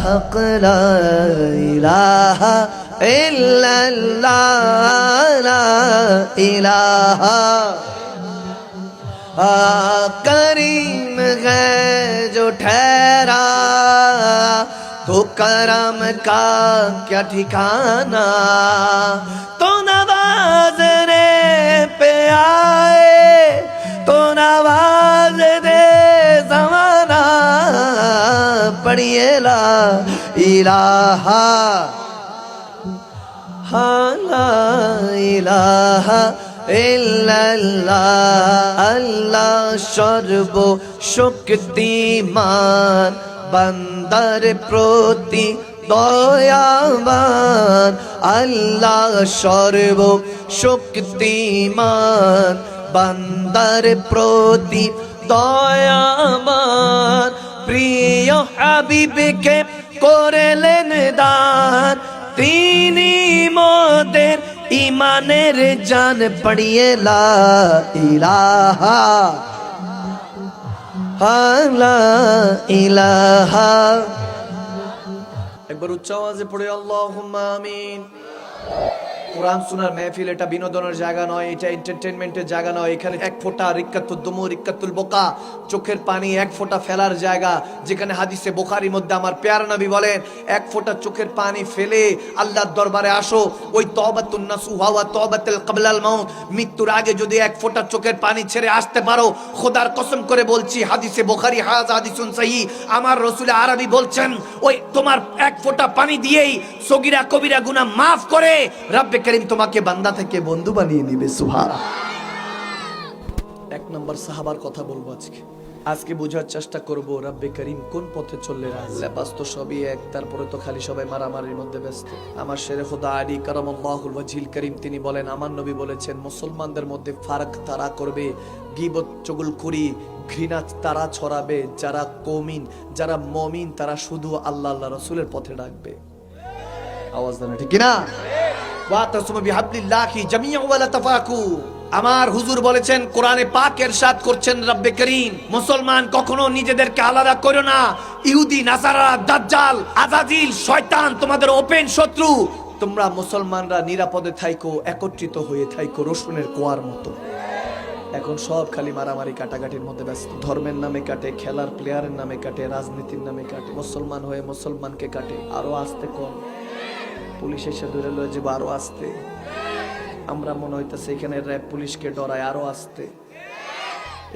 হক লা ইলাহা ইল্লাল্লাহ লা ইলাহা करीम है जो ठहरा तो करम का क्या ठिकाना तो नवाज़ने पे आए तो नवाज दे ज़माना पढ़िए ला इलाहा ला इलाहा ইল্লাল্লাহ আল্লাহ সর্ব শক্তিমান বান্দার প্রতি দয়াবান আল্লাহ সর্ব শক্তিমান বান্দার প্রতি দয়াবান প্রিয় হাবিবকে করলেন দান তিনি মোদের ইমানের জান পড়িয়ে লা ইলাহা লা ইলাহা একবার উচ্চ আওয়াজে পড়ে আল্লাহুম্মা আমিন। কোরআন শোনার মেহফিল এটা বিনোদনের জায়গা নয়, এটা এন্টারটেইনমেন্টের জায়গা নয়। এখানে এক ফোঁটা রিক্কাতুদ দুমু রিক্কাতুল বোকা চোখের পানি এক ফোঁটা ফেলার জায়গা, যেখানে হাদিসে বুখারীর মধ্যে আমার প্যারা নবী বলেন এক ফোঁটা চোখের পানি ফেলে আল্লাহর দরবারে আসো। ওই তওবাতুন নাসুহা ওয়া তওবাতুল ক্বাবলাল মাউত, মৃত্যুর আগে যদি এক ফোঁটা চোখের পানি ছেড়ে আসতে পারো, খোদার কসম করে বলছি হাদিসে বুখারী হাযা হাদিসুন সহিহ, আমার রাসূল আরবি বলছেন ওই তোমার এক ফোঁটা পানি দিয়েই সগীরা কবিরা গুনাহ মাফ করে রব্বে করিম তোমাকে বান্দা থেকে বন্ধু বানিয়ে নিবে। সুবহানাল্লাহ। এক নম্বর সাহাবার কথা বলবো আজকে বোঝার চেষ্টা করব রব্বে করিম কোন পথে চললে লেবাস তো সবই এক, তারপরে তো খালি সবাই মারামারির মধ্যে ব্যস্ত। আমার শেরে খোদা আলী কারামাল্লাহুল ওয়াজহিল করিম তিনি বলেন আমার নবী বলেছেন মুসলমানদের মধ্যে ফারাক তারা করবে, গীবত চুগলখুরি ঘৃণা তারা ছড়াবে যারা কওমিন, যারা মুমিন তারা শুধু আল্লাহ আল্লাহ রাসূলের পথে ডাকবে। আওয়াজ দেন ঠিক কিনা? ওয়াতাসুমু বিহাবলিল্লাহি জামিআন ওয়া লা তাফাকু। আমার হুজুর বলেছেন কোরআনে পাক ইরশাদ করছেন রব্বে করিম মুসলমান কখনো নিজেদেরকে আলাদা করো না। ইহুদি নাসারা দাজ্জাল আজাজিল শয়তান তোমাদের ওপেন শত্রু। তোমরা মুসলমানরা নিরাপদে থাইকো, একত্রিত হয়ে থাইকো রসুনের কোয়ার মতো। এখন সব খালি মারামারি কাটাকাটির মধ্যে ব্যস্ত। ধর্মের নামে কাটে, খেলার প্লেয়ারের নামে কাটে, রাজনীতির নামে কাটে, মুসলমান হয়ে মুসলমানকে কাটে। আরো আসতে কম, পুলিশ এসে ধরে লয়ে যাবে আরো আসতে। আমরা মনে হইতেছে এখানে র‍্যাব পুলিশকে ডরায় আরো আসতে।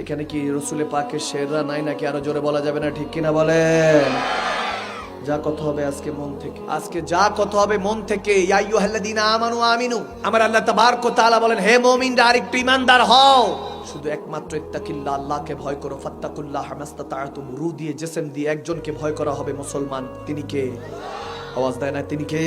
এখানে কি রসুলে পাকের শেররা নাই নাকি? আরো জোরে বলা যাবে না ঠিক কিনা বলেন? যা কথা হবে আজকে মন থেকে, আজকে যা কথা হবে মন থেকে। ইয়া আইয়ুহাল্লাযীনা আমানু আমিনু, আমার আল্লাহ তাবারক ওয়া তাআলা বলেন হে মুমিনরা আরেকটু ঈমানদার হও, শুধু একমাত্র ইত্তাকিল্লাহ আল্লাহকে ভয় করো। ফাত্তাকুল্লাহ মাস্তাতা'তুম, রূহ দিয়ে জিসম দিয়ে একজনকে ভয় করা হবে মুসলমান। তিনি কে? আওয়াজ দেয় না তিনি কে?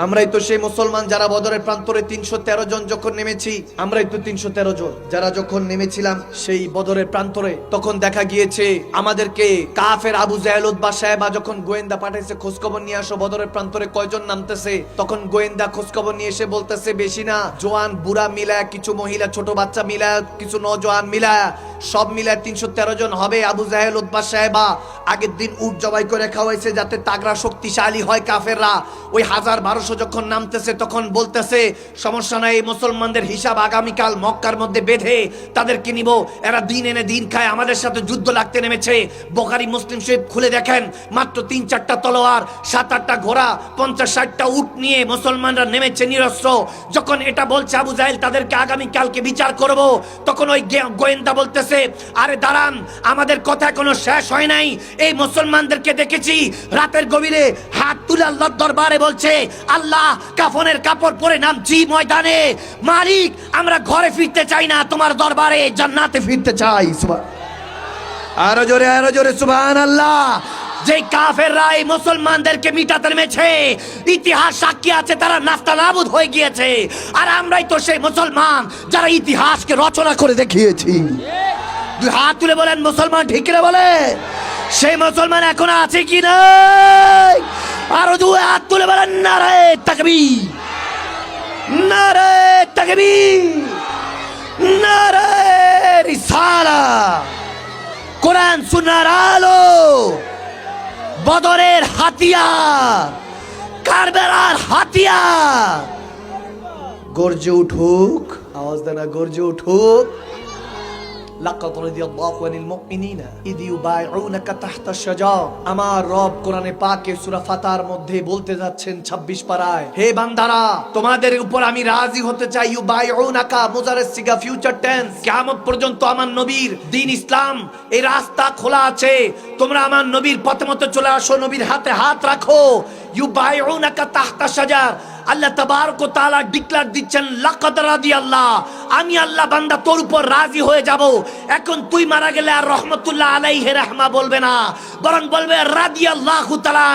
আমরাই তো সেই মুসলমান যারা বদরের প্রান্তরে 313 জন যখন নেমেছি, আমরাই তো 313 জন যারা যখন নেমেছিলাম সেই বদরের প্রান্তরে, তখন দেখা গিয়েছে আমাদেরকে কাফের আবু জাহেল উতবা সাহেবা যখন গোয়েন্দা পাঠাইছে খোঁজখবর নিয়ে আসো বদরের প্রান্তরে কয়জন নামতেছে, তখন গোয়েন্দা খোঁজখবর নিয়ে এসে বলতেছে বেশি না, জোয়ান বুড়া মিলায়, কিছু মহিলা ছোট বাচ্চা মিলায়, কিছু নওজোয়ান মিলায়, সব মিলায় 313 জন হবে। আবু জাহেল উতবা সাহেবা আগের দিন উট জবাই করে খাওয়াইছে যাতে তাগড়া শক্তিশালী হয় কাফেররা। ওই 1000-1200 যখন নামতেছে তখন বলতেছে সমস্যা নাই, মুসলমানদের হিসাব আগামীকাল মক্কার মধ্যে বেঁধে তাদেরকে নিব, এরা দিন এনে দিন খায়, আমাদের সাথে যুদ্ধ লাগতে নেমেছে। বুখারী মুসলিম শরীফ খুলে দেখেন, মাত্র 3-4টা তলোয়ার, 7-8টা ঘোড়া, 50-60টা উট নিয়ে মুসলমানরা নেমেছে নিরস্ত্র। যখন এটা বলছে আবু জাহেল তাদেরকে আগামীকালকে বিচার করব, তখন ওই গোয়েন্দা বলতেছে আরে দাঁড়ান, আমাদের কথা কোনো শেষ হয় নাই। এই মুসলমানদেরকে দেখেছি রাতের গভীরে হাত তুলে আল্লাহর দরবারে বলছে আল্লাহ কাফনের কাপড় পরে নামছি ময়দানে, মালিক আমরা ঘরে ফিরতে চাই না, তোমার দরবারে জান্নাতে ফিরতে চাই। আরো জোরে সুবহানাল্লাহ। যে কাফেররা এই মুসলমানদেরকে মিটাতে নেমেছে, ইতিহাস সাক্ষী আছে তারা নাস্তানাবুদ হয়ে গিয়েছে। আর আমরাই তো সেই মুসলমান যারা ইতিহাসকে রচনা করে দেখিয়েছি। দুই হাত তুলে বলেন মুসলমান ঠিক কিনা বলে? সেই মুসলমান এখন আছে কি নাই? আরো দুই হাত তুলে বলেন নারে তাকবীর, নারে তাকবীর, নারে রিসালাত। কোরআন সুন্নাহর আলো বদরের হাতিয়ার, কারবালার হাতিয়ার গর্জে উঠুক। আওয়াজ দেনা, গর্জে উঠুক। লাকাদ রাদিয়াল্লাহু আনিল মুমিনিনা ইয ইউবাইউনাকা তাহতা আশ-শাজার। আমার রব কোরআনে পাকে সূরা ফাতার মধ্যে বলতে যাচ্ছেন 26 পারায়, হে বান্দারা, তোমাদের উপর আমি রাজি হতে চাই। ইউবাইউনাকা মুজারের সিগা ফিউচার টেন্স। কিয়ামত পর্যন্ত আমার নবীর দ্বীন ইসলাম এই রাস্তা খোলা আছে। তোমরা আমার নবীর পথে মতো চলে আসো, নবীর হাতে হাত রাখো। ইউবাইউনাকা তাহতা আশ-শাজার। আল্লাহ তাবারক ওয়া তাআলা ডিক্লেয়ার দিচ্ছেন, লাকাদ রাদিয়াল্লাহ, আমি আল্লাহ বান্দা তোর উপর রাজি হয়ে যাব। এখন তুই মারা গেলে আর রহমতুল্লাহ আলাইহি রাহমা বলবে না, বরং বলবে রাদিয়াল্লাহু তাআলা।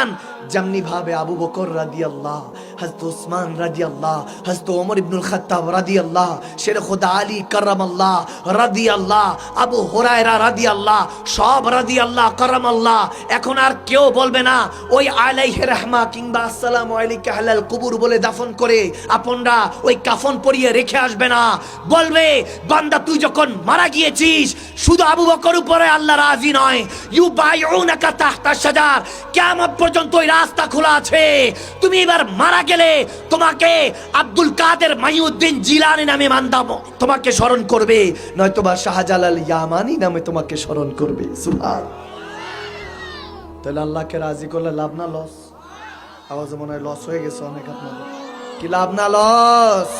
যেমনি ভাবে আবু বকর রাদিয়াল্লাহ, হযরত উসমান রাদিয়াল্লাহ, হযরত ওমর ইবনুল খাত্তাব রাদিয়াল্লাহ, শের খোদা আলী কারামাল্লাহ রাদিয়াল্লাহ, আবু হুরায়রা রাদিয়াল্লাহ, সব রাদিয়াল্লাহ কারামাল্লাহ। এখন আর কেউ বলবে না ওই আলাইহি রাহমা কিংবা আসসালামু আলাইকা আহলাল কুবুর বলে দাফন করে আপনরা ওই কাফন পরিয়ে রেখে আসবে না। বলবে, বান্দা তুই যখন মারা গিয়েছিস, শুধু আবু বকর উপরে আল্লাহ রাজি নয়, ইউবাইউনাকা তাহতা আশ-শাজার, কিয়ামত পর্যন্ত ওই রাস্তা খোলা আছে। তুমি এবার মারা গেলে তোমাকে আব্দুল কাদের মাইউদ্দিন জিলানী নামে মানতাম তোমাকে স্মরণ করবে, নয়তোবা শাহজালাল ইয়ামানি নামে তোমাকে স্মরণ করবে। সুবহান। তাহলে আল্লাহকে রাজি করলে লাভ না লস? আওয়াজ মনে হয় লস হয়ে গেছে অনেক আপনাদের। কি লাভ না লস?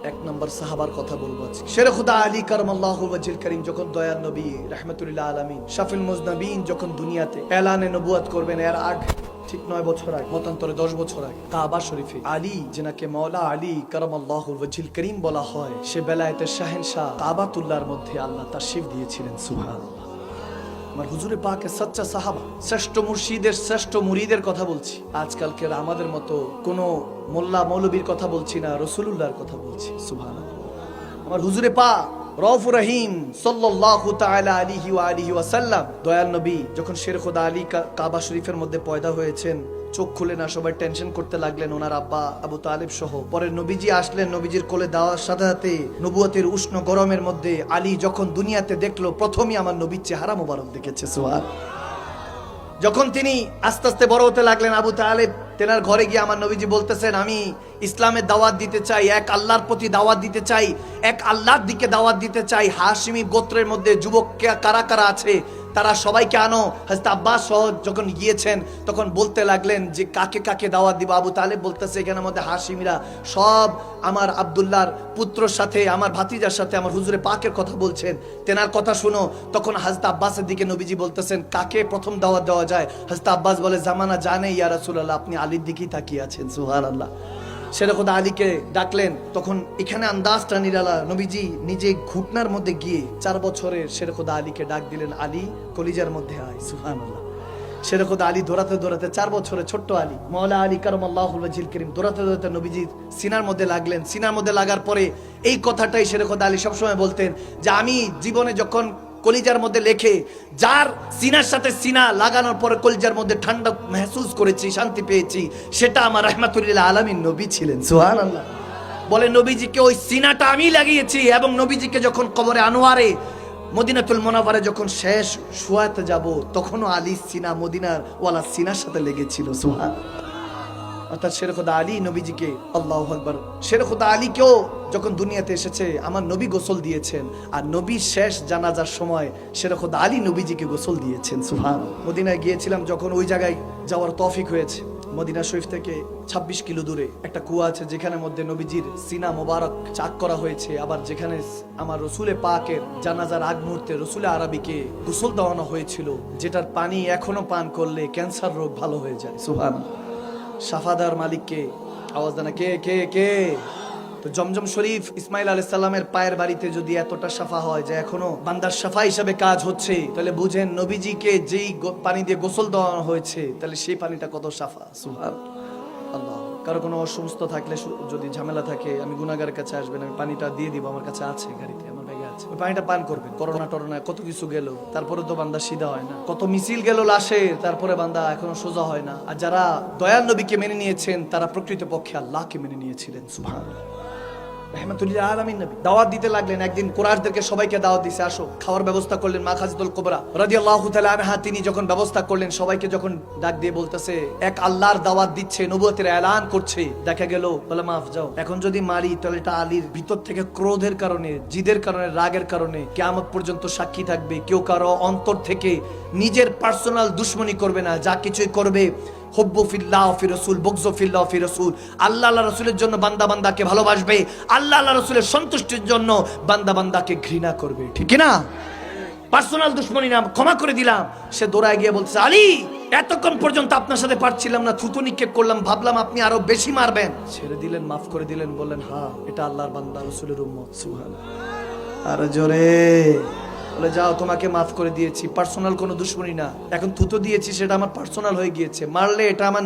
এক নম্বর সাহাবার কথা বলবো আজকে। শের খুদা আলী কারামাল্লাহু ওয়াজহিল কারীম যখন দয়ার নবী রাহমাতুল্লিল আলামিন শাফিল মুজনাবিন যখন দুনিয়াতে এলানে নবুয়ত করবেন, এর আগে ঠিক 9 বছর আগে, মতান্তরে 10 বছর আগে, কাবা শরীফে আলী, যেনাকে মাওলা আলী কারামাল্লাহু ওয়াজহিল কারীম বলা হয়, সে বেলায়েতের শাহেনশাহ কাবাতুল্লাহর মধ্যে আল্লাহ তাশরীফ দিয়েছিলেন। সুবহানাল্লাহ। আমার হুজুরে পাকের সচ্চা সাহাবা, শ্রেষ্ঠ মুর্শিদের শ্রেষ্ঠ মুরিদের কথা বলছি। আজকালকের আমাদের মতো কোনো মোল্লা মৌলবীর কথা বলছি না, রাসূলুল্লাহর কথা বলছি। সুবহানাল্লাহ। আমার হুজুরে পাক রউফুর রহিম সাল্লাল্লাহু তাআলা আলাইহি ওয়া আলিহি ওয়াসাল্লাম, দয়াল নবী যখন শের খোদা আলী কাবা শরীফের মধ্যে পয়দা হয়েছেন, চোখ খুলে না, সবাই টেনশন করতে লাগলেন, ওনার আব্বা আবু তালেব সহ। পরে নবীজি আসলেন, নবীজির কোলে দেওয়ার সাথে সাথে নবুয়তের উষ্ণ গরমের মধ্যে আলী যখন দুনিয়াতে দেখলো, প্রথমেই আমার নবীর চেহারা মোবারক দেখেছে। সুবহান। যখন তিনি আস্তে আস্তে বড় হতে লাগলেন, আবু তালেব তেনার ঘরে গিয়ে আমার নবীজি বলতেছেন, আমি ইসলামের দাওয়াত দিতে চাই, এক আল্লাহর প্রতি দাওয়াত দিতে চাই, এক আল্লাহর দিকে দাওয়াত দিতে চাই। হাশিমি গোত্রের মধ্যে যুবক কারা কারা আছে তারা সবাইকে আনো। হযরত আব্বাস সহ যখন গিয়েছেন তখন বলতে লাগলেন যে কাকে কাকে দাওয়াত দিব। আবু তালেব বলতেছে, এখানের মধ্যে হাশিমিরা সব আমার আব্দুল্লাহর পুত্রর সাথে, আমার ভাতিজার সাথে আমার হুজুরে পাকের কথা বলছেন, তেনার কথা শুনো। তখন হযরত আব্বাসের দিকে নবীজি বলতেছেন, কাকে প্রথম দাওয়াত দেওয়া যায়? হযরত আব্বাস বলে, জামানা জানে ইয়া রাসূলুল্লাহ, আপনি আলীর দিকেই তাকিয়ে আছেন। সুবহানাল্লাহ। শেরে খোদা আলীকে ডাকলেন, তখন এখানে আন্দাজটা নিরালা। নবীজি নিজে ঘুটনার মধ্যে গিয়ে 4 বছরের শেরে খোদা আলীকে ডাক দিলেন, আলী কলিজার মধ্যে আয়। সুবহানাল্লাহ। শেরে খোদা আলী দৌড়াতে দৌড়াতে, 4 বছরের ছোট্ট আলী, মাওলা আলী কারামাল্লাহু ওয়াজহিল কারীম, দৌড়াতে দৌড়াতে নবীজির সিনার মধ্যে লাগলেন। সিনার মধ্যে লাগার পরে এই কথাটাই শেরে খোদা আলী সবসময় বলতেন যে আমি জীবনে যখন কলিজার মধ্যে লেখে, যার সিনার সাথে সিনা লাগানোর পরে কলিজার মধ্যে ঠান্ডা মেহসুস করেছি, শান্তি পেয়েছি, সেটা আমার রাহমাতুল্লিল আলামিন নবী ছিলেন। সুবহানাল্লাহ। বলে নবীজিকে ওই সিনাটা আমি লাগিয়েছি, এবং নবীজিকে যখন কবরে আনোয়ারে মদিনাতুল মুনাওয়ারে যখন শেষ শোয়াতে যাব, তখনও আলী সিনা মদিনার ওয়ালা সিনার সাথে লেগেছিল। সুবহানাল্লাহ। অর্থাৎ শের খোদা আলী নবীজিকে, আল্লাহু আকবার, শের খোদা আলীকেও যখন দুনিয়াতে এসেছে আমার নবী গোসল দিয়েছেন, আর নবী শেষ জানাজার সময় শের খোদা আলী নবীজিকে গোসল দিয়েছেন। সুবহানাল্লাহ। মদিনায় গিয়েছিলাম যখন, ওই জায়গায় যাওয়ার তৌফিক হয়েছে। মদিনা শরীফ থেকে 26 কিলো দূরে একটা কুয়া আছে, যেখানে মধ্যে নবীজির সিনা মোবারক চাক করা হয়েছে। আবার যেখানে আমার রসুলে পাকের জানাজার আগ মুহূর্তে রসুলে আরবিকে গোসল দেওয়ানো হয়েছিল, যেটার পানি এখনো পান করলে ক্যান্সার রোগ ভালো হয়ে যায়। সুবহানাল্লাহ। সাফাদার মালিককে আওয়াজ দেনা, কে কে কে? তো জমজম শরীফ ইসমাইল আলাইহিস সালামের পায়ের বাড়িতে যদি এতটা সাফা হয় যে এখনো বান্দার সাফা হিসাবে কাজ হচ্ছে, তাহলে বুঝেন নবীজিকে যেই পানি দিয়ে গোসল দেওয়ানো হয়েছে, তাহলে সেই পানিটা কত সাফা। সুবহানাল্লাহ। কারো কোনো অসুস্থ থাকলে, যদি ঝামেলা থাকে, আমি গুনাহগারের কাছে আসবেন, আমি পানিটা দিয়ে দিব, আমার কাছে আছে, গাড়িতে আমার ব্যাগে আছে, ওই পানিটা পান করবেন। করোনা টরোনা কত কিছু গেল, তারপরে তো বান্দা সিধা হয় না। কত মিছিল গেল লাশের, তারপরে বান্দা এখনো সোজা হয় না। আর যারা দয়াল নবীকে মেনে নিয়েছেন, তারা প্রকৃতপক্ষে আল্লাহকে মেনে নিয়েছিলেন। সুবহানাল্লাহ। রাহমাতুল আলামিন নবী দাওয়াত দিতে লাগলেন। একদিন কুরাইশদেরকে সবাইকে দাওয়াত দিছে, আসো খাওয়ার ব্যবস্থা করলেন। মা খাদিজাতুল কুবরা রাদিয়াল্লাহু তাআলা আনহা তিনি যখন ব্যবস্থা করলেন, সবাইকে যখন ডাক দিয়ে বলতেছে এক আল্লাহর দাওয়াত দিচ্ছে, নবুয়তের এলান করছে, দেখা গেল বলে মাফ যাও, এখন যদি মারি তাহলে এটা আলীর ভিতর থেকে ক্রোধের কারণে, জিদের কারণে, রাগের কারণে কিয়ামত পর্যন্ত সাক্ষী থাকবে। কেউ কারো অন্তর থেকে নিজের পার্সোনাল দুশমনী করবে না, যা কিছুই করবে হুব্বু ফিল্লাহ ফি রাসূল, বুগযু ফিল্লাহ ফি রাসূল, আল্লাহ আল্লাহ রাসূলের জন্য বান্দা বান্দাকে ভালোবাসবে, আল্লাহ আল্লাহ রাসূলের সন্তুষ্টির জন্য বান্দা বান্দাকে ঘৃণা করবে, ঠিক কি না? পার্সোনাল দুশমনী না, ক্ষমা করে দিলাম। সে দৌড়ায় গিয়ে বলছে, আলী এতক্ষণ পর্যন্ত আপনার সাথে পারছিলাম না, থুতু নিক্ষেপ করলাম, ভাবলাম আপনি আরো বেশি মারবেন। ছেড়ে দিলেন, মাফ করে দিলেন, বললেন হ্যাঁ এটা আল্লাহর বান্দা রাসূলের উম্মত। সুবহানাল্লাহ। আর জোরে বলে যাও, তোমাকে মাফ করে দিয়েছি, পার্সোনাল কোনো দুশমনী না। এখন থুতু দিয়েছি সেটা আমার পার্সোনাল হয়ে গিয়েছে, মারলে এটা আমার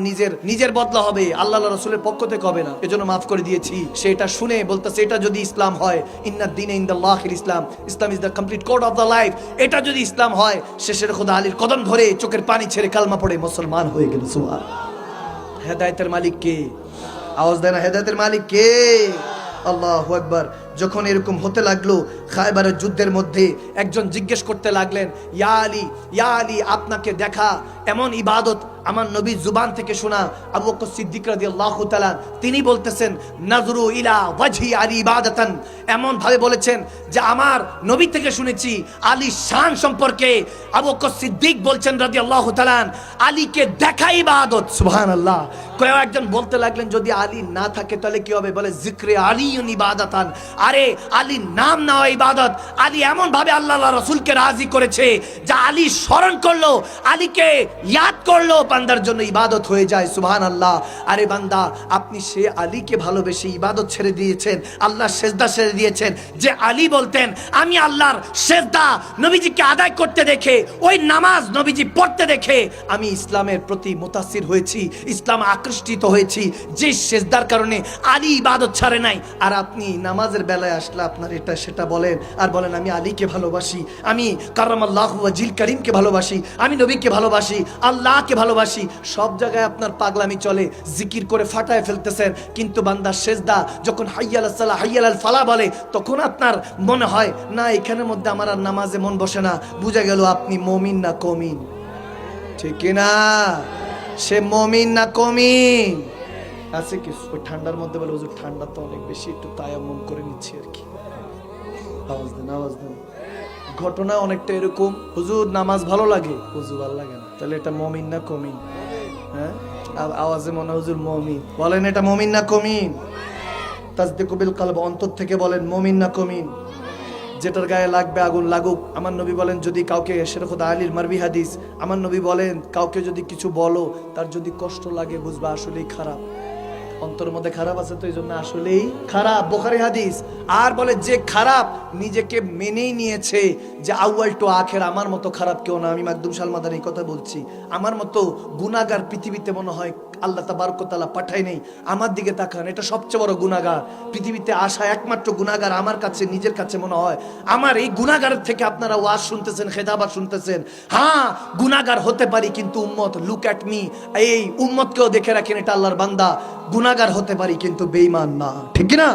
নিজের বদলা হবে, আল্লাহ রাসূলের পক্ষ থেকে হবে না, এজন্য মাফ করে দিয়েছি। সেটা শুনে বলতেছে এটা যদি ইসলাম হয়, ইন্নাদ দীন ইনদাল্লাহিল ইসলাম, Islam is the complete code of the life, এটা যদি ইসলাম হয়, শেষের খোদা আলীর কদম ধরে চোখের পানি ছেড়ে কালমা পড়ে মুসলমান হয়ে গেল। সুবহানাল্লাহ। হেদায়েতের মালিক কে? আওয়াজ দেন, হেদায়েতের মালিক কে? আল্লাহু আকবার। যখন এরকম হতে লাগলো, খায়বারের যুদ্ধের মধ্যে একজন জিজ্ঞেস করতে লাগলেন, ইয়া আলী, ইয়া আলী, আপনাকে দেখা এমন ইবাদত আমার নবী জুবান থেকে শোনা। আবু বকর সিদ্দিক রাদিয়াল্লাহু তাআলা তিনি বলতেছেন, নাজরু ইলা ওয়াজহি আলী ইবাদাতান, এমন ভাবে বলেছেন যে আমার নবী থেকে শুনেছি আলী শান সম্পর্কে। আবু বকর সিদ্দিক বলছেন রাদিয়াল্লাহু তাআলা, আলীকে দেখা ইবাদত। সুবহানাল্লাহ। কেউ একজন বলতে লাগলেন, যদি আলী না থাকে তাহলে কি হবে? বলে জিক্রে আলীউন ইবাদাতান, আরে আলীর নাম নেওয়া ইবাদত। আলী এমন ভাবে আল্লাহ রাসূলকে রাজি করেছে যে আলী স্মরণ করলো, আলীকে ইয়াদ করলো, বান্দার জন্য ইবাদত হয়ে যায়। সুবহানাল্লাহ। আরে বান্দা, আপনি সে আলীকে ভালোবেসে ইবাদত ছেড়ে দিয়েছেন, আল্লাহর সেজদা ছেড়ে দিয়েছেন। যে আলী বলতেন আমি আল্লাহর সেজদা নবীজিকে আদায় করতে দেখে, ওই নামাজ নবীজি পড়তে দেখে আমি ইসলামের প্রতি মুতাসির হয়েছি, ইসলাম আকৃষ্টিত হয়েছি, যে সেজদার কারণে আলী ইবাদত ছাড়ে নাই। আর আপনি নামাজের বেলায় আসলে আপনার এটা সেটা বলেন, আর বলেন আমি আলীকে ভালোবাসি, আমি কারামাল্লাহু ওয়াজিল করিমকে ভালোবাসি, আমি নবীকে ভালোবাসি, আল্লাহকে ভালোবাসি। সব জায়গায় আপনার পাগলামি চলে, জিকির করে ফাটায় ফেলতেছেন, কিন্তু বান্দার সেজদা যখন হাইয়াল সালাহ হাইয়াল ফালা বলে, তখন আপনার মনে হয় না এখানের মধ্যে আমার আর নামাজে মন বসে না। বুঝা গেল আপনি মুমিন না কমিন, ঠিক কিনা? সে মুমিন না কমিন আছে কি? ওই ঠান্ডার মধ্যে বলে হুজুর ঠান্ডা তো অনেক বেশি, একটু তায়াম্মুম করে নিচ্ছি আর কি। আওয়াজ দেন, আওয়াজ দেন। ঘটনা অনেকটা এরকম, হুজুর নামাজ ভালো লাগে, হুজুর ভালো লাগে না, তাহলে এটা মুমিন না কমিন? হ্যাঁ, আওয়াজে মনে হুজুর মুমিন, বলেন এটা মুমিন না কমিন? তাসদিকু বিল কলব, অন্তর থেকে বলেন মুমিন না কমিন? যেটার গায়ে লাগবে আগুন লাগুক। আমার নবী বলেন যদি কাউকে, শের খোদা আলীর মারবি হাদিস, আমার নবী বলেন কাউকে যদি কিছু বলো, তার যদি কষ্ট লাগে বুঝবা আসলেই খারাপ, অন্তরের মধ্যে খারাপ আছে, তো এই জন্য আসলেই খারাপ। বুখারী হাদিস। আর বলে যে খারাপ নিজেকে মেনেই নিয়েছে যে আউয়াল টু আখের আমার মতো খারাপ কেউ না। আমি মাকদুম সালমাদান এই কথা বলছি, আমার মতো গুনাহগার পৃথিবীতে মনে হয় আল্লাহ তাবারক ওয়া তাআলা পাঠায় নেই। আমার দিকে তাকান, এটা সবচেয়ে বড় গুনাহগার পৃথিবীতে আসা একমাত্র গুনাহগার আমার কাছে, নিজের কাছে মনে হয়। আমার এই গুনাহগারের থেকে আপনারা ওয়াজ শুনতেছেন, খেতাবাত শুনতেছেন, হ্যাঁ গুনাহগার হতে পারি, কিন্তু উম্মত, লুক অ্যাট মি, এই উম্মতকেও দেখে রাখেন, এটা আল্লাহর বান্দা, গুনাহগার হতে পারি কিন্তু বেঈমান না, ঠিক না?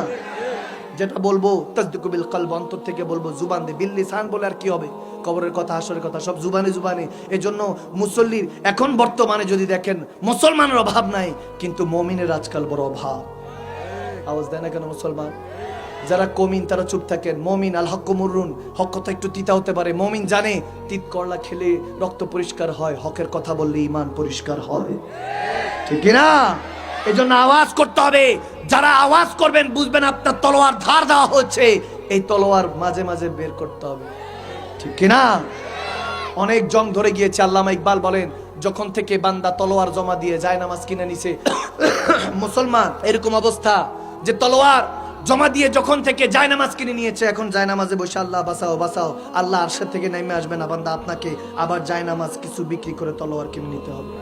যেটা বলবো তাসদিকু বিল কলব, অন্তর থেকে বলবো, জুবান দিয়ে, বিল লিসান বলে আর কি হবে? কবরের কথা, হাসরের কথা সব জুবানে জুবানে। এজন্য মুসল্লির এখন বর্তমানে যদি দেখেন মুসলমানের অভাব নাই, কিন্তু মুমিনের আজকাল বড় অভাব। আওয়াজ দেয় না কেন মুসলমান? যারা কমিন তারা চুপ থাকেন। মুমিন আল হক মুররুন, হক কথা একটু তিতা হতে পারে, মুমিন জানে তিত করলা খেলে রক্ত পরিষ্কার হয়, হকের কথা বললে ঈমান পরিষ্কার হয়, ঠিক না? এজন্য আওয়াজ করতে হবে। যারা আওয়াজ করবেন বুঝবেন আপনার তলোয়ার ধার দেওয়া হচ্ছে, এই তলোয়ার মাঝে মাঝে বের করতে হবে, ঠিক কিনা? অনেক জং ধরে গিয়েছে। আল্লামা ইকবাল বলেন, যখন থেকে বান্দা তলোয়ার জমা দিয়ে যায় নামাজ কিনে নিছে, মুসলমান এরকম অবস্থা যে তলোয়ার জমা দিয়ে যখন থেকে যায় নামাজ কিনে নিয়েছে, এখন যায় নামাজে বসে আল্লাহ বাঁচাও বাঁচাও, আল্লাহ আরশের থেকে নেমে আসবে না, বান্দা আপনাকে আবার যায় নামাজ কিছু বিক্রি করে তলোয়ার কিনে নিতে হবে।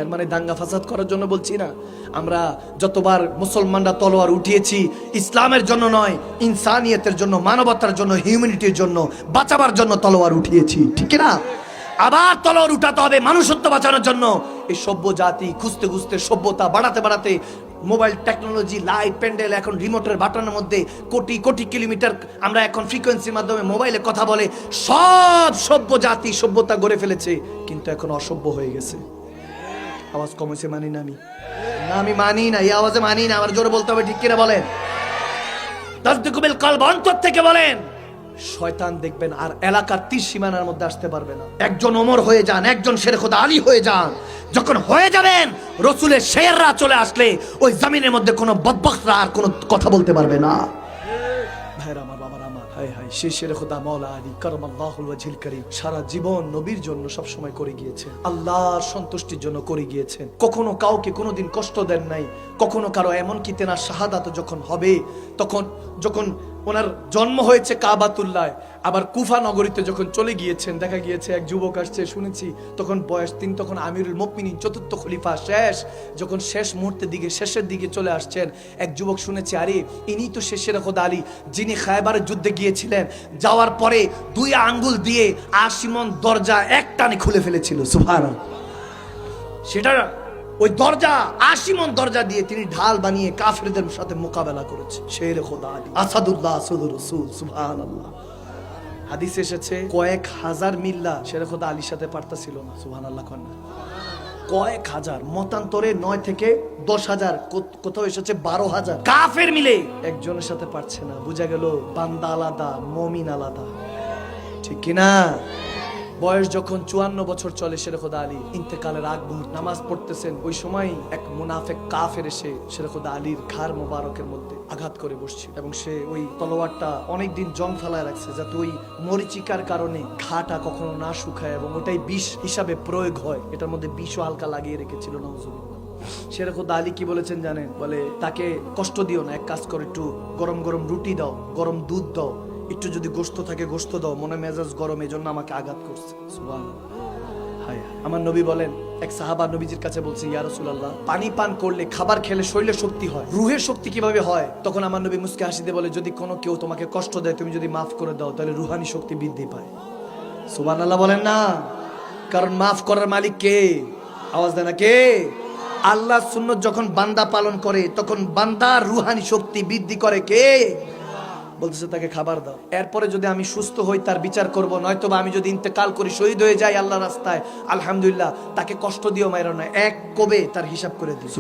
এর মানে দাঙ্গা ফাসাদ করার জন্য বলছি না। আমরা যতবার মুসলমানরা তলোয়ার উঠিয়েছি, ইসলামের জন্য নয়, ইনসানিয়তের জন্য, মানবতার জন্য, হিউম্যানিটির জন্য, বাঁচাবার জন্য তলোয়ার উঠিয়েছি, ঠিক না? আবার তলোয়ার উঠাতে হবে মানুষত্ব বাঁচানোর জন্য। এই সভ্য জাতি খুঁজতে খুঁজতে, সভ্যতা বাড়াতে বাড়াতে মোবাইল টেকনোলজি, লাইট, প্যান্ডেল, এখন রিমোটের বাটনের মধ্যে কোটি কোটি কিলোমিটার আমরা এখন ফ্রিকোয়েন্সির মাধ্যমে মোবাইলে কথা বলে। সব সভ্য জাতি সভ্যতা গড়ে ফেলেছে, কিন্তু এখন অসভ্য হয়ে গেছে। আওয়াজ কমেছে, মানি না আমি? না, আমি মানি না, এই আওয়াজে মানি না। আমার জোরে বলতে হবে, ঠিক কিনা বলেন? তাসদিকুল কলব, অন্তর থেকে বলেন। শয়তান দেখবেন আর এলাকার 30 সীমানার মধ্যে আসতে পারবে না। একজন ওমর হয়ে যান, একজন শের খোদা আলী হয়ে যান। যখন হয়ে যাবেন, রসুলের শেররা চলে আসলে ওই জমিনের মধ্যে কোনো বদবখতরা আর কোনো কথা বলতে পারবে না। ভাইরা আমার, বাবার আমার, হায় হায়, সেই শের খোদা মাওলা আলী কারামাল্লাহুল ওয়াজহিল কারীম সারা জীবন নবীর জন্য সব সময় করে গিয়েছেন, আল্লাহর সন্তুষ্টির জন্য করে গিয়েছেন। কখনো কাউকে কোনোদিন কষ্ট দেন নাই। কখনো কারো, এমনকি তেনার শাহাদাত যখন হবে, যখন ওনার জন্ম হয়েছে কাবাতুল্লাহ, আবার কুফা নগরীতে যখন চলে গিয়েছেন, দেখা গিয়েছে এক যুবক আসছে, শুনেছি তখন বয়স 3, তখন আমিরুল মুমিনিন, চতুর্থ খলিফা, যখন শেষ মুহূর্তের দিকে, শেষের দিকে চলে আসছেন, এক যুবক শুনেছি, আরে ইনি তো শেষের খোদা আলী, যিনি খায়বারের যুদ্ধে গিয়েছিলেন, যাওয়ার পরে 2 আঙ্গুল দিয়ে আশিমন দরজা এক টানে খুলে ফেলেছিল। সুবহানাল্লাহ। সেটা ওই দরজা, আশিমন দরজা দিয়ে তিনি ঢাল বানিয়ে কাফেরদের সাথে মোকাবেলা করেছে। শের খোদা আলী, আসাদুল্লাহ, আসাদুর রাসূল। সুবহানাল্লাহ। হাদিস এসেছে, কয়েক হাজার মিল্লা শের খোদা আলীর সাথে পারতাছিল না। সুবহানাল্লাহ। কয়েক হাজার, মতান্তরে 9 থেকে 10,000, কোথাও এসেছে 12,000 কাফের মিলে একজনের সাথে পারছে না। বোঝা গেল বান্দা আলাদা, মুমিন আলাদা, ঠিক কিনা? বয়স যখন 54 বছর চলে, শের খোদা আলী ইন্তেকালের আগ মুহূর্তে নামাজ পড়তেছেন, ওই সময় এক মুনাফিক কাফের এসে শের খোদা আলীর ঘাড় মোবারকের মধ্যে আঘাত করে বসছিল, এবং সে ওই তলোয়ারটা অনেকদিন জং ফেলায় রাখছে, যাতে ওই মরিচিকার কারণে ঘাটা কখনো না শুকায় এবং ওটাই বিষ হিসাবে প্রয়োগ হয়। এটার মধ্যে বিষও হালকা লাগিয়ে রেখেছিল নাউজুবিল্লাহ। শের খোদা আলী কি বলেছেন জানেন? বলে, তাকে কষ্ট দিও না, এক কাজ করো, একটু গরম গরম রুটি দাও, গরম দুধ দাও, একটু যদি গোশত থাকে গোশত দাও, মনে মেজাজ গরম, এই জন্য আমাকে আঘাত করছে। সুবহানাল্লাহ। হায়, আমার নবী বলেন, এক সাহাবা নবীজির কাছে বলছে, ইয়া রাসূলুল্লাহ, পানি পান করলে, খাবার খেলে শরীরে শক্তি হয়, রুহের শক্তি কিভাবে হয়? তখন আমার নবী মুস্কে হাসিতে বলে, যদি কোনো কেউ তোমাকে কষ্ট দেয়, তুমি যদি মাফ করে দাও, তাহলে রুহানি শক্তি বৃদ্ধি পায়। সুবহানাল্লাহ বলেন না? কারণ মাফ করার মালিক কে? আওয়াজ দেন না, কে? আল্লাহ। সুন্নত যখন বান্দা পালন করে, তখন বান্দার রুহানি শক্তি বৃদ্ধি করে কে? বলতেছে তাকে খাবার দাও। এরপরে যদি আমি সুস্থ হই, তার বিচার করব, নয়তোবা আমি যদি ইন্তেকাল করি, শহীদ হয়ে যাই আল্লাহর রাস্তায়, আলহামদুলিল্লাহ। তাকে কষ্ট দিও, মাইরো না, এক কবে তার হিসাব করে দিও।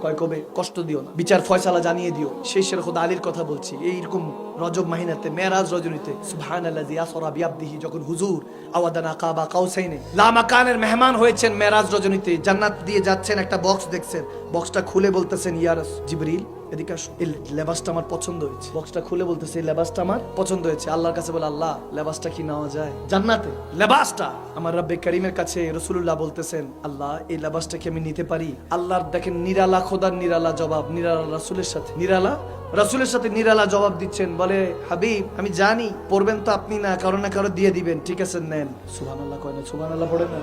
কয় কবে? কষ্ট দিও না, বিচার ফয়সালা জানিয়ে দিও। সেই শের খোদা আলীর কথা বলছি। এইরকম রজব মাহিনাতে, মেরাজ রজনীতে, সুবহানাল্লাযী আসরা বিআবদিহি, যখন হুজুর আওয়াদানা কাবা কাউসাইনে লা মাকানের মেহমান হয়েছেন, মেরাজ রজনীতে জান্নাত দিয়ে যাচ্ছেন, একটা বক্স দেখছেন, বক্সটা খুলে বলতেছেন, ইয়া জিবরিল, এদিকে আসো, এই লেবাসটা আমার পছন্দ হয়েছে। বক্সটা খুলে বলতেছে, এই লেবাসটা আমার পছন্দ হয়েছে। আল্লাহর কাছে বলে, আল্লাহ, লেবাসটা কি নেওয়া যায় জান্নাতে? লেবাসটা আমার রব্বে কারীমের কাছে রাসূলুল্লাহ বলতেছেন, আল্লাহ, এই লেবাসটা কি আমি নিতে পারি? আল্লাহর দেখেন নিরালা খোদার নিরালা জবাব, নিরালা রাসূলের সাথে নিরালা জবাব দিচ্ছেন। বলে, হাবিব, আমি জানি পড়বেন তো আপনি না, কারো না কারো দিয়ে দিবেন, ঠিক আছে, নেন। সুবহানাল্লাহ কয় না? সুবহানাল্লাহ পড়েন না?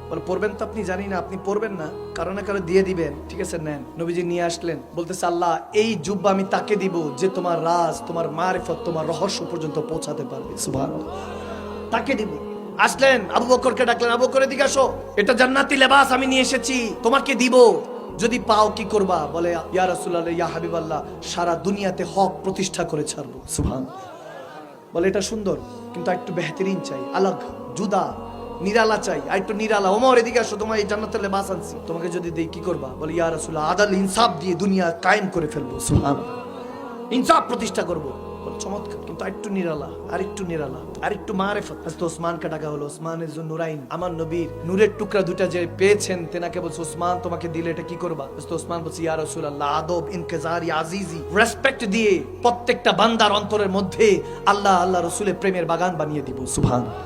বলে, পড়বেন তো আপনি, জানি না, আপনি পড়বেন না, কারো না কারো দিয়ে দিবেন, ঠিক আছে, নেন। নবীজি নিয়ে আসলেন, বলতেছে, আল্লাহ, এই জুব্বা আমি তাকে দিব যে তোমার রাজ, তোমার মারিফত, তোমার রহস্য পর্যন্ত পৌঁছাতে পারবে। সুবহানাল্লাহ। তাকে দিব। আসলেন, আবু বকরকে ডাকলেন, আবু বকর, এদিকে আসো, এটা জান্নাতি লেবাস আমি নিয়ে এসেছি, তোমাকে দিব, যদি পাও কি করবা? বলে, ইয়া রাসূলুল্লাহ, ইয়া হাবিবাল্লাহ, সারা দুনিয়াতে হক প্রতিষ্ঠা করে ছাড়বো। সুবহানাল্লাহ। বলে, এটা সুন্দর, কিন্তু একটু বেহতরিন চাই, আলাগ, জুদা, নিরালা চাই, আর একটু নিরালা। ওমর, এদিকে আসো, তোমার এই জান্নাতের লেবাস আনছি, তোমাকে যদি দেই কি করবা? বলে, ইয়া রাসূলুল্লাহ, আদাল ইনসাফ দিয়ে দুনিয়া কায়েম করে ফেলবো। সুবহানাল্লাহ। ইনসাফ প্রতিষ্ঠা করবো। চমৎকার, কিন্তু আরেকটু নিরালা, আরেকটু নিরালা, আরেকটু মারিফত। আজ তো ওসমানকে ডাকা হলো, ওসমানের নুরাইন, আমার নবীর নূরের টুকরা দুটা যে পেয়েছেন, তেনাকে বলছে, ওসমান, তোমাকে দিলে এটা কি করবা? তো ওসমান বলছে, ইয়া রাসূলুল্লাহ, আদব, ইনকিজারি, আজিজি, রেসপেক্ট দিয়ে প্রত্যেকটা বান্দার অন্তরের মধ্যে আল্লাহ রাসূলের প্রেমের বাগান বানিয়ে দিব। সুবহানাল্লাহ।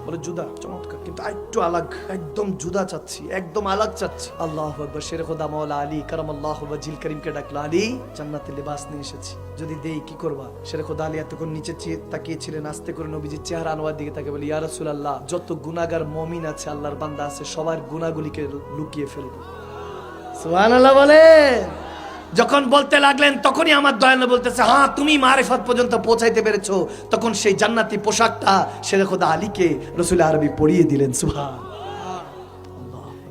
বলে, জুদা, চমৎকার, কিন্তু একটু আলাগ, একদম জুদা চাচ্ছি, একদম আলাগ চাচ্ছি। আল্লাহু আকবার। শের খোদা মাওলা আলী কারামাল্লাহু ওয়াজহিল কারীমকে ডাকলো, আলী, জান্নাতের লেবাস নিয়ে এসেছি, যদি দেই কি করবা? শের খোদা আলী এতক্ষণ নিচে তাকিয়েছিলেন, আস্তে করে নবীজির চেহারা আনোয়ার দিকে তাকে বলে, ইয়া রাসূলুল্লাহ, যত গুনাহগার মুমিন আছে, আল্লাহর বান্দা আছে, সবার গুনাহগুলিকে লুকিয়ে ফেলবো। সুবহানাল্লাহ বলে। যখন বলতে লাগলেন, তখনই আমার দয়াল বলতেছে, হ্যাঁ, তুমি মারিফত পর্যন্ত পৌঁছাইতে পেরেছো। তখন সেই জান্নাতি পোশাকটা শের খোদা আলীকে রাসূল আরবি পরিয়ে দিলেন। সুবহানাল্লাহ।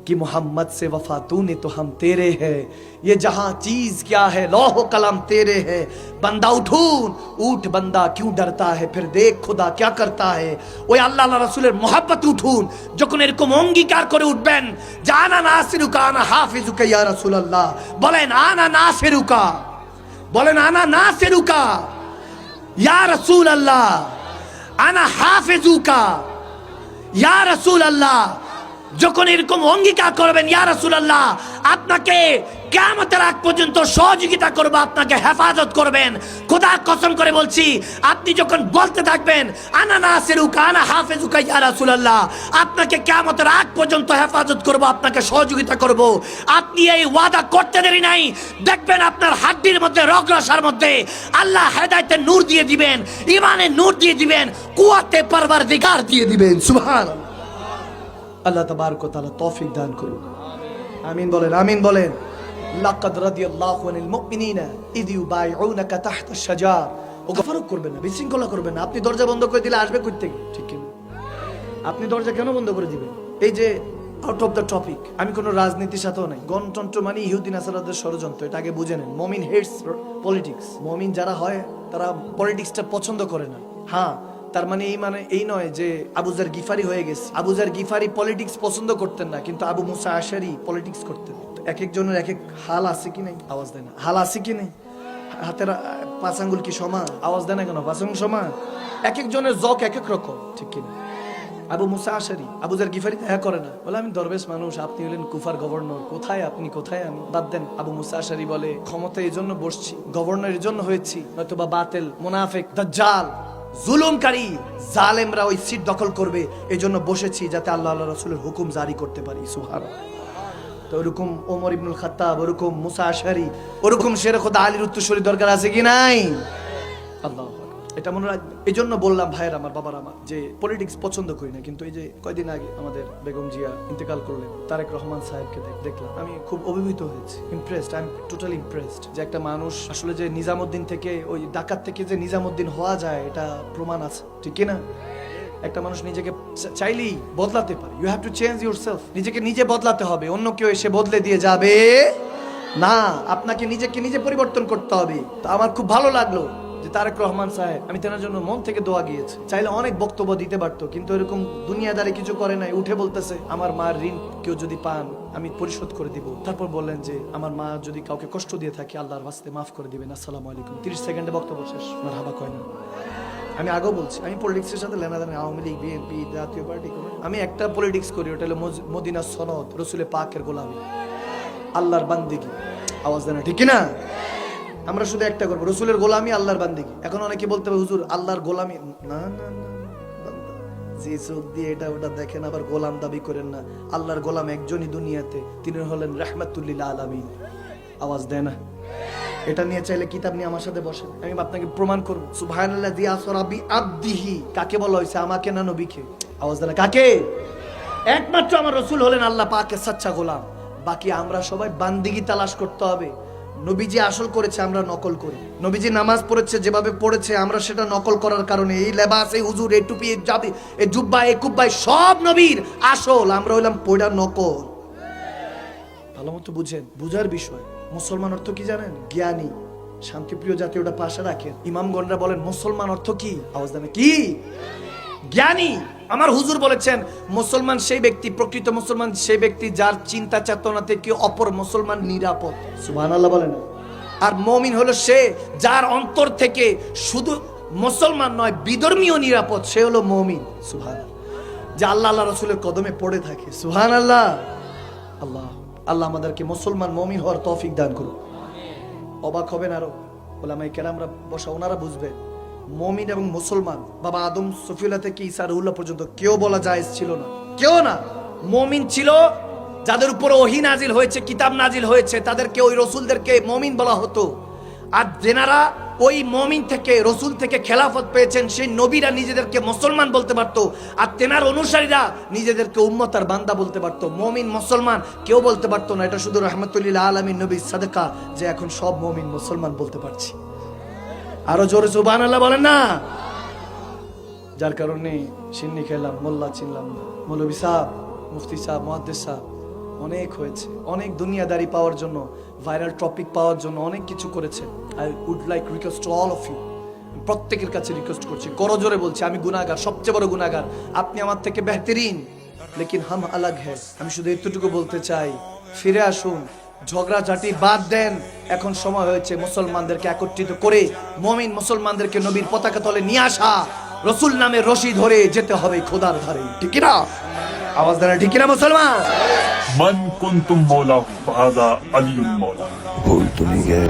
कि मोहम्मद से वफा तूने तो हम तेरे है, ये जहां चीज क्या है लौह कलम तेरे है। बंदा उठून उठ, बंदा क्यों डरता है, फिर देख खुदा क्या करता है। ওই আল্লাহ রাসূলের মহব্বত উঠুন, যখন এরকম অঙ্গীকার করে উঠবেন জানা নাসিরুকা আনা হাফিজুকা ইয়া রাসূলুল্লাহ, বলেন আনা নাসিরুকা, বলেন আনা নাসিরুকা ইয়া রাসূলুল্লাহ, আনা হাফিজুকা ইয়া রাসূলুল্লাহ। যখন এরকম অঙ্গীকার করবেন ইয়া রাসূলুল্লাহ, আপনাকে কিয়ামতের আগ পর্যন্ত সহযোগিতা করব, আপনাকে হেফাজত করবেন। খোদার কসম করে বলছি, আপনি যখন বলতে থাকবেন আনা নাসিরুকা আনা হাফিজুকা ইয়া রাসূলুল্লাহ, আপনাকে কিয়ামতের আগ পর্যন্ত হেফাজত করব, আপনাকে সহযোগিতা করব। আপনি এই ওয়াদা করতে দেরি নাই, দেখবেন আপনার হাড্ডির মধ্যে রগ রসার মধ্যে আল্লাহ হেদায়েতের নূর দিয়ে দিবেন, ঈমানের নূর দিয়ে দিবেন, কুওয়াতে পরওয়ারদিগার দিয়ে দিবেন। সুবহানাল্লাহ। আল্লাহ তাবারক ওয়া তাআলা তৌফিক দান করুন। আমিন বলেন, আমিন বলেন। লাকাদ রাদিয়াল্লাহু আনিল মুমিনিনা ইয ইউবাইউনাকা তাহতা আশ-শাজার। ও গফরক করবেন না, বিশৃঙ্খলা করবেন না। আপনি দরজা বন্ধ করে দিলে আসবে কই থেকে? ঠিক কি না? আপনি দরজা কেন বন্ধ করে দিবেন? এই যে আউট অফ দ্য টপিক, আমি কোনো রাজনীতির সাথেও নাই। গণতন্ত্র মানে ইহুদি নাসারাদের ষড়যন্ত্র, এটা আগে বুঝে নেন। মুমিন হেটস পলিটিক্স। মুমিন যারা হয় তারা পলিটিক্সটা পছন্দ করে না। হ্যাঁ, তার মানে এই নয় যে আবু যার গিফারি হয়ে গেছে। আবু যার গিফারি পলিটিক্স পছন্দ করতেন না, কিন্তু আবু মুসা আশারি পলিটিক্স করতেন। এক একজনের এক এক হাল আছে কি নাই? আওয়াজ দেয় না। হাল আছে কি নেই? হাতের পাঁচ আঙ্গুল কি সমান? আওয়াজ দেয় না কেন? পাঁচ আঙ্গুল সমান। এক একজনের জক এক এক রকম, ঠিক কিনা? আবু মুসা আশারি আবু যার গিফারি দেখা করে না, বলে আমি দরবেশ মানুষ, আপনি হলেন কুফার গভর্নর, কোথায় আপনি কোথায় আমি? বাদ দেন। আবু মুসা আশারি বলে ক্ষমতা এই জন্য বসছি, গভর্নর এর জন্য হয়েছি, নয়তো বা বাতিল মুনাফিক দাজ্জাল জুলুমকারী জালেমরা ওই সিট দখল করবে, এই জন্য বসেছি যাতে আল্লাহ আল্লাহ রাসূলের হুকুম জারি করতে পারি। সুবহানাল্লাহ। তো ওরকম ওমর ইবনুল খাত্তাব, ওরকম মুসা আশারি, ওরকম শের খোদা আলীর উত্তরসূরি দরকার আছে কি নাই? আল্লাহু আকবার। এটা মনে রাখবেন। এই জন্য বললাম ভাইয়ের আমার, বাবার আমার, যে পলিটিক্স পছন্দ করি না, কিন্তু এই যে কয়দিন আগে আমাদের বেগম জিয়া ইন্তেকাল করলেন, তারেক রহমান সাহেবকে দেখলাম, আমি খুব অভিভূত হয়েছি, impressed. I am totally impressed যে একটা মানুষ আসলে যে নিজামউদ্দিন থেকে, ওই ডাকাত থেকে যে নিজামউদ্দিন হওয়া যায়, এটা প্রমাণ আছে, ঠিক না? একটা মানুষ নিজেকে চাইলেই বদলাতে পারে। You have to change yourself. নিজেকে নিজে বদলাতে হবে, অন্য কেউ এসে বদলে দিয়ে যাবে না। আপনাকে নিজেকে নিজে পরিবর্তন করতে হবে। তো আমার খুব ভালো লাগলো যে তারেক রহমান সাহেব, আমি তেনার জন্য মন থেকে দোয়া গিয়েছি। চাইলে অনেক বক্তব্য দিতে পারতো, কিন্তু এরকম দুনিয়াদারি কিছু করে নাই। উঠে বলতেছে আমার মার ঋণ কেউ যদি পান আমি পরিশোধ করে দিব। তারপর বললেন যে আমার মা যদি কাউকে কষ্ট দিয়ে থাকে আল্লাহর ওয়াস্তে মাফ করে দিবেন, আসসালামু আলাইকুম। 30 সেকেন্ডে বক্তব্য শেষ। মারহাবা কয় না। আমি আগেও বলছি, আমি পলিটিক্সের সাথে লেনাদেনা, আওয়ামী লীগ, বিএনপি, জাতীয় পার্টি, আমি একটা পলিটিক্স করি, ওটা হলো মদিনা সনদ, রসুলের পাকের গোলামি, আল্লাহর বান্দিগি। আওয়াজ দেন, ঠিক না? আমরা শুধু একটা করবো, রসুলের গোলামি, আল্লাহর বান্দিগি। এখন অনেকে বলতে হবে হুজুর আল্লাহর গোলামি, না না না, যে চোখ দিয়ে এটা ওটা দেখেন আবার গোলাম দাবি করেন না। আল্লাহর গোলাম একজনই দুনিয়াতে, তিনি হলেন রাহমাতুল্লিল আলামিন। আওয়াজ দেয় না? এটা নিয়ে চাইলে কিতাব নিয়ে আমার সাথে বসেন, আমি আপনাকে প্রমাণ করব। সুবহানাল্লাযী আসরা বিআবদিহি কাকে বলা হয়েছে? আমাকে না নবীকে? আওয়াজ দেন, কাকে? একমাত্র আমার রাসূল হলেন আল্লাহ পাকের সচ্চা গোলাম। বাকি আমরা সবাই বান্দিগি তালাশ করতে হবে। নবীজি আসল করেছে, আমরা নকল করি। নবীজি নামাজ পড়েছে যেভাবে পড়েছে, আমরা সেটা নকল করার কারণে এই লেবাস, এই হুজুর, এই টুপি, এই জাবি, এই জুব্বা, এই কুব্বাই সব নবীর আসল, আমরা হইলাম পয়ডা নকল। ভালো মতো বুঝেন, বুঝার বিষয়। মুসলমান অর্থ কি জানেন? জ্ঞানী, শান্তিপ্রিয় জাতি, ওটা পাশে রাখেন। ইমামগণরা বলেন মুসলমান অর্থ কি? আওয়াজ দেন, কি? জ্ঞানী। আমার হুজুর বলেছেন মুসলমান সেই ব্যক্তি, প্রকৃত মুসলমান সেই ব্যক্তি যার চিন্তা চেতনা থেকে অপর মুসলমান নিরাপদ। সুবহানাল্লাহ বলেন। আর মুমিন হলো সে যার অন্তর থেকে শুধু মুসলমান নয় বিধর্মীয় নিরাপদ, সে হলো মুমিন। সুবহানাল্লাহ। যে আল্লাহ আল্লাহ রাসূলের কদমে পড়ে থাকে। সুবহানাল্লাহ। আল্লাহ আল্লাহ আমাদেরকে মুসলমান মুমিন হওয়ার তৌফিক দান করুন। অবাক হবেন আরো, ওলামায়ে কেরামরা বসা, ওনারা বুঝবে মুমিন এবং মুসলমান, বাবা আদম সফিউল্লাহ থেকে ঈসা রুহুল্লাহ পর্যন্ত কেউ বলা জায়েজ ছিল না, কেউ না। মুমিন ছিল যাদের উপর ওহী নাজিল হয়েছে, কিতাব নাজিল হয়েছে, তাদেরকে, ওই রাসূলদেরকে মুমিন বলা হতো। আর যেনারা ওই মুমিন থেকে, রাসূল থেকে খেলাফত পেয়েছেন, সেই নবীরা নিজেদেরকে মুসলমান বলতে পারতো, আর তেনার অনুসারীরা নিজেদেরকে উম্মত আর বান্দা বলতে পারতো। মুমিন মুসলমান কেউ বলতে পারতো না। এটা শুধু রাহমাতুল্লিল আলামিন নবী সাদেকা যে এখন সব মুমিন মুসলমান বলতে পারছি। আরো জোরে সুবহানাল্লাহ বলেন না? যার কারণে সিন্নি খেলাম, মোল্লা চিনলাম না, মৌলভী সাহেব, মুফতি সাহেব, মুহাদ্দিস সাহেব, অনেক হয়েছে, অনেক দুনিয়াদারি পাওয়ার জন্য, ভাইরাল টপিক পাওয়ার জন্য অনেক কিছু করেছে। I would like request to all of you, প্রত্যেকের কাছে রিকোয়েস্ট করছি, করজোরে বলছি, আমি গুনাহগার, সবচেয়ে বড় গুনাহগার। আপনি আমার থেকে বেহতরিন, লেকিন হাম আলাগ হ্যায়। আমি শুধু এতটুকু বলতে চাই, ফিরে আসুন, ঝগড়াঝাটি বাদ দেন। এখন সময় হয়েছে মুসলমানদেরকে একত্রিত করে মুমিন মুসলমানদেরকে নবীর পতাকা তলে নিয়ে আসা, রসুল নামে রশি ধরে যেতে হবে খোদার ধারে। ঠিক না? আওয়াজ দেন ঠিক না মুসলমান? من كنتم مولاه فهذا علي المولى भूल तो नहीं गए।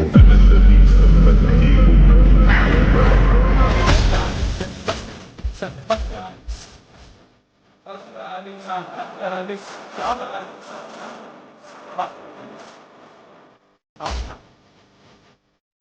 الذي